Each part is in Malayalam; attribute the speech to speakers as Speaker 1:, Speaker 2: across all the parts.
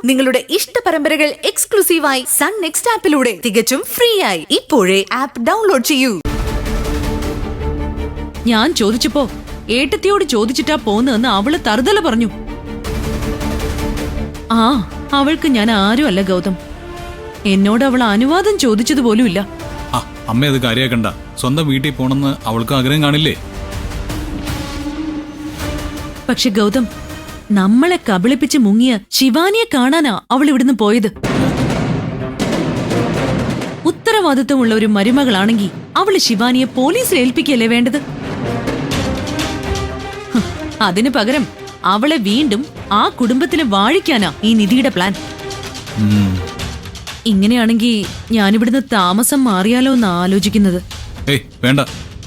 Speaker 1: നിങ്ങളുടെ ഇഷ്ട പരമ്പരകൾ എക്സ്ക്ലൂസീവായി സൺ നെക്സ്റ്റ് ആപ്പിലൂടെ തികച്ചും ഫ്രീ ആയി ഇപ്പോഴേ ആപ്പ് ഡൗൺലോഡ് ചെയ്യൂ.
Speaker 2: ഞാൻ ചോദിച്ചപ്പോ ഏട്ടത്തിയോട് ചോദിച്ചിട്ടാ പോന്നതെന്ന് അവള് തറുതല പറഞ്ഞു. ആ അവൾക്ക് ഞാൻ ആരും അല്ല ഗൗതം. എന്നോട് അവൾ അനുവാദം ചോദിച്ചതുപോലുമില്ല.
Speaker 3: അമ്മ അത് കാര്യാക്കണ്ട. സ്വന്തം വീട്ടിൽ പോണെന്ന് അവൾക്ക് ആഗ്രഹം കാണില്ലേ?
Speaker 2: പക്ഷെ ഗൗതം, നമ്മളെ കബളിപ്പിച്ച് മുങ്ങിയ ശിവാനിയെ കാണാനാ അവൾ ഇവിടുന്ന് പോയത്. ഉത്തരവാദിത്വമുള്ള ഒരു മരുമകളാണെങ്കി അവള് ശിവാനിയെ പോലീസിൽ ഏൽപ്പിക്കല്ലേ വേണ്ടത്. അതിനു പകരം അവളെ വീണ്ടും ആ കുടുംബത്തിന് വാഴിക്കാനാ ഈ നിധിയുടെ പ്ലാൻ. ഇങ്ങനെയാണെങ്കി ഞാനിവിടുന്ന് താമസം മാറിയാലോ എന്ന് ആലോചിക്കുന്നത്.
Speaker 3: വേണ്ട,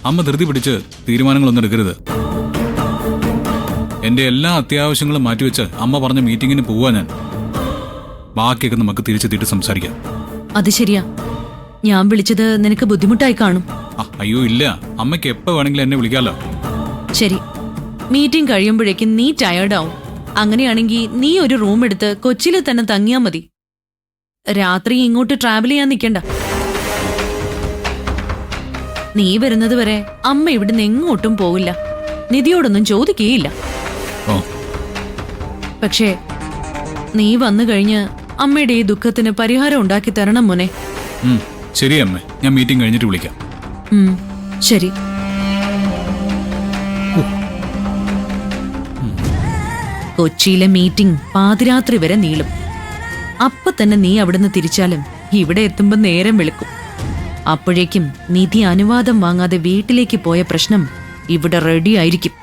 Speaker 3: അമ്മ ധൃതി പിടിച്ച് തീരുമാനങ്ങളൊന്നും എടുക്കരുത്. എന്റെ എല്ലാ അത്യാവശ്യങ്ങളും മാറ്റിവെച്ച് അമ്മ പറഞ്ഞ മീറ്റിങ്ങിന് പോവാ ഞാൻ. ബാക്കിയൊക്കെ നമുക്ക് തിരിച്ചെത്തിയിട്ട് സംസാരിക്കാം.
Speaker 2: അത് ശരിയാ. ഞാൻ വിളിച്ചത് നിനക്ക് ബുദ്ധിമുട്ടായി കാണും.
Speaker 3: അയ്യോ ഇല്ല, അമ്മയ്ക്ക് എപ്പോ വേണമെങ്കിലും എന്നെ വിളിക്കാലോ.
Speaker 2: ശരി, മീറ്റിംഗ് കഴിയുമ്പോഴേക്കും നീ ടയേർഡാവും. അങ്ങനെയാണെങ്കിൽ നീ ഒരു റൂം എടുത്ത് കൊച്ചിയിൽ തന്നെ തങ്ങിയാ മതി. രാത്രി ഇങ്ങോട്ട് ട്രാവൽ ചെയ്യാൻ നിൽക്കണ്ട. നീ വരുന്നത് വരെ അമ്മ ഇവിടുന്ന് എങ്ങോട്ടും പോവില്ല. നിധിയോടൊന്നും ചോദിക്കുകയില്ല. പക്ഷേ നീ വന്നു കഴിഞ്ഞ് അമ്മയുടെ ഈ ദുഃഖത്തിന് പരിഹാരം ഉണ്ടാക്കി തരണം മോനെ.
Speaker 3: ശരി അമ്മേ, ഞാൻ മീറ്റിംഗ് കഴിഞ്ഞിട്ട് വിളിക്കാം.
Speaker 2: ശരി. കൊച്ചിയിലെ മീറ്റിംഗ് പാതിരാത്രി വരെ നീളും. അപ്പൊ തന്നെ നീ അവിടുന്ന് തിരിച്ചാലും ഇവിടെ എത്തുമ്പോ നേരം വെളുക്കും. അപ്പോഴേക്കും നിധി അനുവാദം വാങ്ങാതെ വീട്ടിലേക്ക് പോയ പ്രശ്നം ഇവിടെ റെഡി ആയിരിക്കും.